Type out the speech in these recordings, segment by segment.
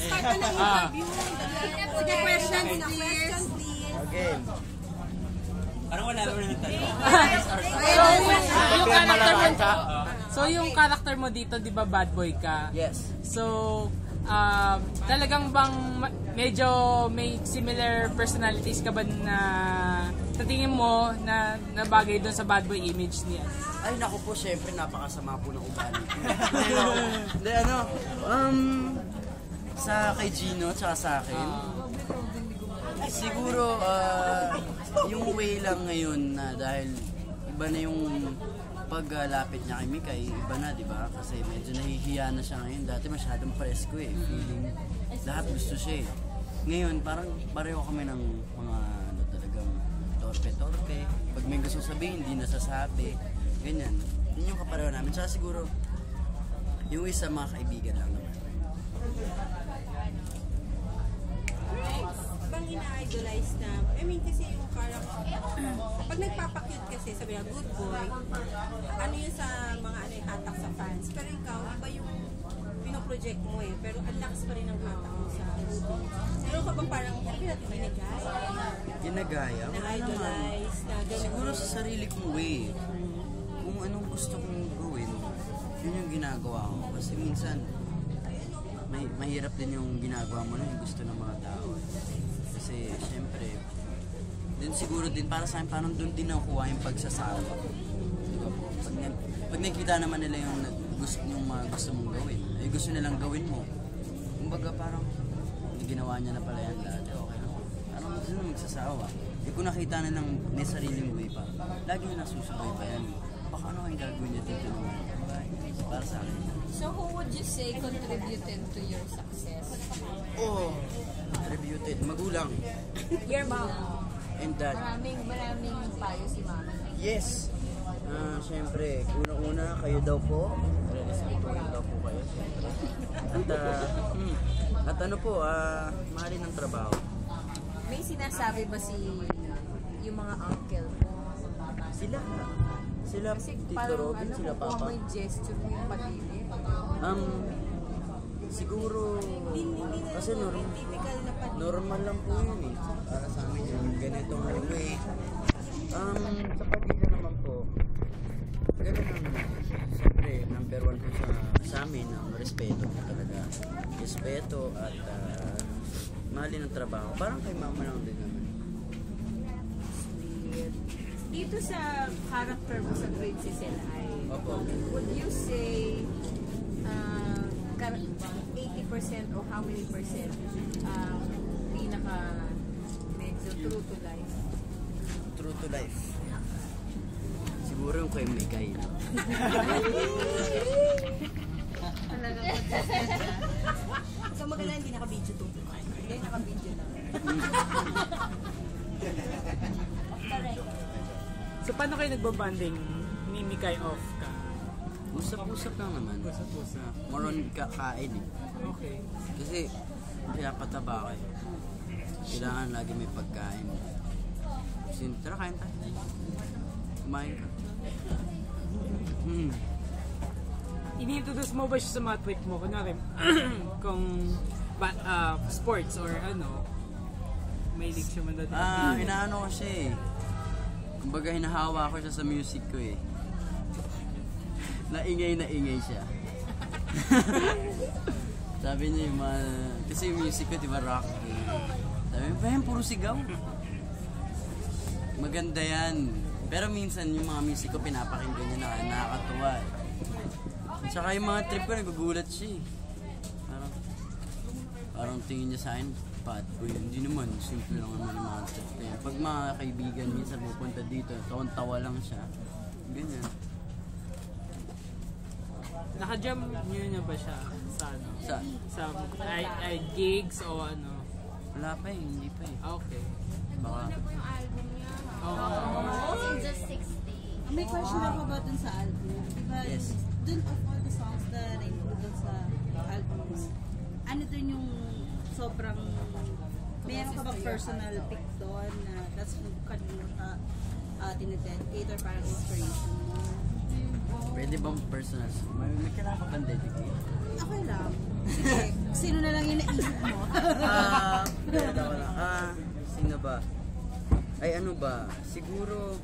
start na ng interview. Sige, questions please. Okay. Parang wala naman na tanong. So yung character mo dito, di ba bad boy ka? Yes. So, talagang bang medyo may similar personalities ka ba na sa tingin mo na bagay doon sa bad boy image niya? Ay, naku po, syempre, napakasama po ng ugali ko. Hindi, sa kay Gino, tsaka sa akin, siguro, yung way lang ngayon na dahil iba na yung paglapit niya kay Mikay, iba na, di ba? Kasi medyo nahihiya na siya ngayon. Dati masyadong presko eh. Feeling lahat gusto siya eh. Ngayon, parang pareho kami ng mga talagang torpe-torpe. Pag may gusto sabihin, hindi nasasabi. Ganyan. Yun yung kapareho namin. Tsaka siguro, yung isa mga kaibigan lang naman. Bang ina-idolize na, I mean kasi yung character, pag nagpapakute kasi, sabi na good boy, ano yun sa mga hatak sa fans. Pero ikaw, iba yung pinoproject mo eh, pero ang lakas pa rin ang hatak mo sa good boy. Pero ka bang parang, sabi natin ginagaya? Ginagaya? Na-idolize, na gano'n. Siguro sa sarili kong way. Kung anong gusto kong gawin, yun yung ginagawa ko. Kasi minsan, mahirap din yung ginagawa mo na yung gusto ng mga tao. Kasi, syempre, din siguro din para sa akin, parang doon din nakuha yung pagsasawa. Diba po? Pag nakikita naman nila yung mga gusto mong gawin, ay gusto nilang gawin mo. Kumbaga parang, ginawa niya na pala yan dati, okay lang. Parang gusto na magsasawa. Eh kung nakita na ng may sariling way pa, lagi na nasusubay pa yan. Baka ano ang gagawin niya dito naman? Para sa akin. So who would you say contributed to your success? Oh, contributed. Magulang. Your mom. And dad. Maraming payo si mama. Yes. Siyempre, una-una, kayo daw po. Respetuhin daw po kayo, siyempre. At ano po, mahalin ng trabaho. May sinasabi ba yung mga uncle mo? Sila, Kasi Tito parang Robin, sila kung Papa. may gesture mo yung pag-ibig. Siguro, kasi normal lang po yun eh. Para sa amin yung ganitong way. Sa pag-ibig naman po, ganun naman. Siyempre, number one po sa amin, ang respeto po talaga. Respeto at mahalin ng trabaho. Parang kay mama lang din naman. Dito sa character mo sa Great CCLI, would you say 80% o how many percent pinaka medyo true to life? True to life. Siguro yung kay Mikay. Talaga So maganda hindi naka-video to. hindi naka-video lang. So paano kayo nagbabanding ni Mikay off ka? Usap-usap lang naman. Usap-usap. More on kakain eh. Okay. Kasi pinapataba ko eh. Kailangan lagi may pagkain. Tara, kain tayo. Kumain ka. Ini-introduce mo ba siya sa mga tweet mo? Kunwari, kung sports or ano, may leak siya man dati. Inaano ko siya eh. Kumbaga hinahawa ko siya sa music ko eh. Naingay siya. Sabi niya yung mga, kasi yung music ko diba rock eh. Sabi niya, "Bayan, puro sigaw." Maganda yan. Pero minsan yung mga music ko pinapakinggan niya na nakakatuwa eh. Tsaka yung mga trip ko nagugulat siya eh. Parang tingin niya sa akin, bad boy. Hindi naman, simple lang naman yung mga trip niya. Pag mga kaibigan minsan pupunta dito, tawa lang siya. Ganyan. Naka-jam nyo na ba siya sa ano? Sa Gigs o ano? wala pa eh, hindi pa eh. Okay. Baka, Just 60. May question ako about dun sa album. Diba, Yes. dun of all the songs na na-include dun sa album mo, ano dun yung sobrang, mayroon ka bang personal pick doon na that's kanino ka tinededicate or parang inspiration mo? pwede bang personal? May kailangan ka bang dedicate? Okay lang. Sige, sino na lang yung naisip Tawa lang. Sino ba? Ay ano ba? Siguro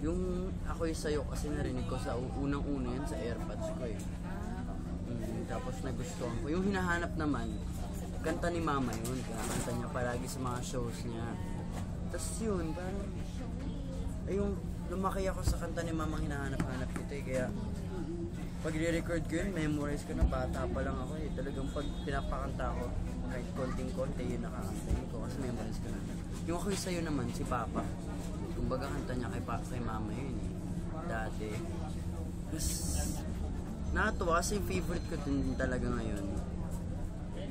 yung Ako'y Sa'yo kasi narinig ko sa unang-una yan sa AirPods ko eh. Tapos nagustuhan ko. Yung hinahanap naman, kanta ni Mama yun. Kanta niya palagi sa mga shows niya. Tapos yun, parang yung lumaki ako sa kanta ni Mama hinahanap-hanap ko eh. Kaya pag re-record ko yun, memorize ko na bata pa lang ako eh. Talagang pag pinapakanta ko, kahit konting-konti yun nakakantayin ko kasi memorize ko na. Yung Ako'y Sa'yo naman, si Papa. Kumbaga kanta niya kay Mama yun eh. Dati. Tapos, nakatuwa kasi yung favorite ko din talaga ngayon.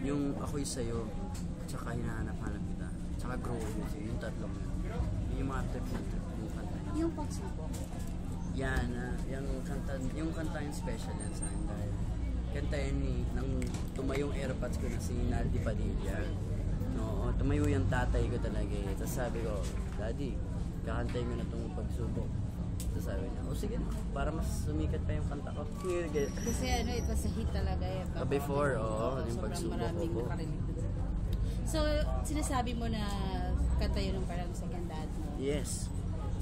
Yung Ako'y Sa'yo, tsaka Hinahanap-hanap Kita, tsaka Growing With You, yung tatlong yun. Yung mga trip yung kanta niya. Yung pagsubok. Yan, yung kanta yung special yan sa akin dahil kanta yan nang tumayong AirPods ko na si Naldi Padilla. No, tumayo yung tatay ko talaga eh. Tapos sabi ko, Daddy, kakantayin ko na itong Pagsubok. Tapos sabi niya, sige na, para mas sumikat pa yung kanta ko. Kasi it was a hit talaga eh. Before, yung sobrang Pagsubok maraming ko. nakarinig dun. So, sinasabi mo na kanta yun ng parang second dad mo. Yes.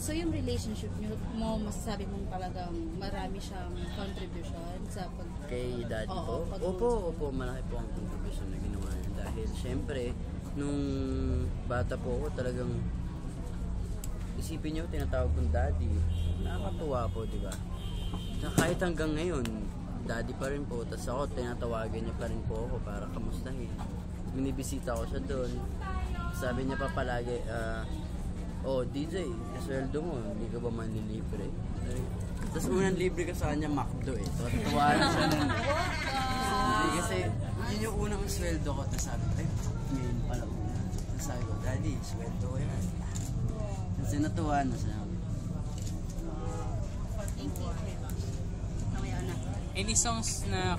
So, yung relationship mo, masasabi mong talagang marami siyang contribution sa pag... Kay Daddy Oo, po? Opo, malaki po ang contribution na ginawa niya. Dahil syempre, nung bata po ako talagang isipin niyo, tinatawag kong Daddy. Nakakatuwa po, di ba? Kahit hanggang ngayon, Daddy pa rin po. Tapos ako, tinatawagan niya pa rin po ako para kamustahin. Binibisita ko siya doon. Sabi niya pa palagi, DJ, sweldo mo, hindi ka ba manlilibre? Tapos unang libre ka sa kanya, McDo eh. Tuwa na siya nun. Kasi yun yung unang sweldo ko. Tapos sabi ko, ngayon pala una. Tapos sabi ko, Daddy, sweldo ko yan. Kasi natuwa na siya. Thank you. Any songs na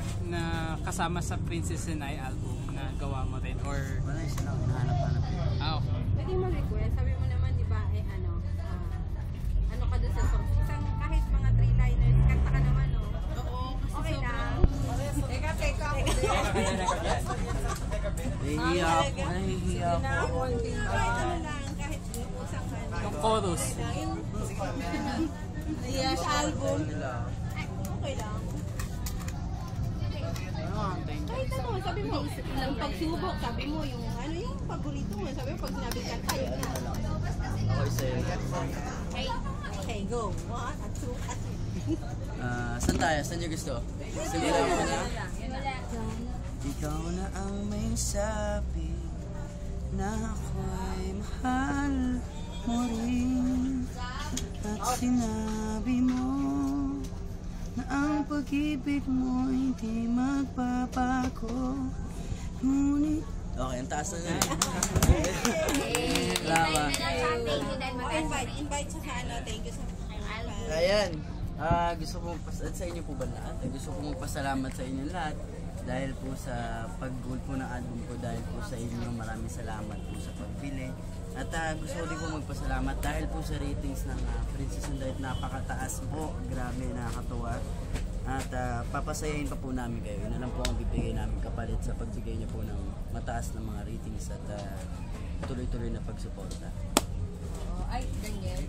kasama sa Princess and I album na gawa mo rin? Or... Wala yung silang hinahanap-hanap yun. Okay. Pwede mo request, sabi mo naman, di ba, ano ka doon sa songs? Isang kahit mga 3-liners, kanta ka naman, no? Oo, kasi Okay lang. Teka. Nahihiya ako. Kahit ano lang, kahit isang Yung chorus. sa album. okay lang. Kahit ano, sabi mo, ilang pagsubok, sabi mo, yung paborito mo, sabi mo, pag sinabi kanta, yun na. Ako'y Sa'yo. Okay, go. 1, 2, 3. Saan tayo? Saan niyo gusto? Simulan mo na. Ikaw na ang may sabi na ako'y mahal mo rin. At sinabi mo na ang pag-ibig mo hindi magbabago. Ngunit... Okay, ang taas na yun. Lama. Invite siya sa ano, thank you sa Ayan. Gusto ko sa inyo po ba lahat? Gusto ko magpasalamat sa inyo lahat dahil po sa pag-goal po ng album ko, dahil po sa inyo, maraming salamat po sa pagpili. At gusto ko din po magpasalamat dahil po sa ratings ng Princess and I, napakataas po. Grabe, nakakatuwa. At papasayahin pa po namin kayo. Yun na lang po ang bibigay namin kapalit sa pagbigay niyo po ng mataas na mga ratings at tuloy-tuloy na pagsuporta. Ay, Daniel.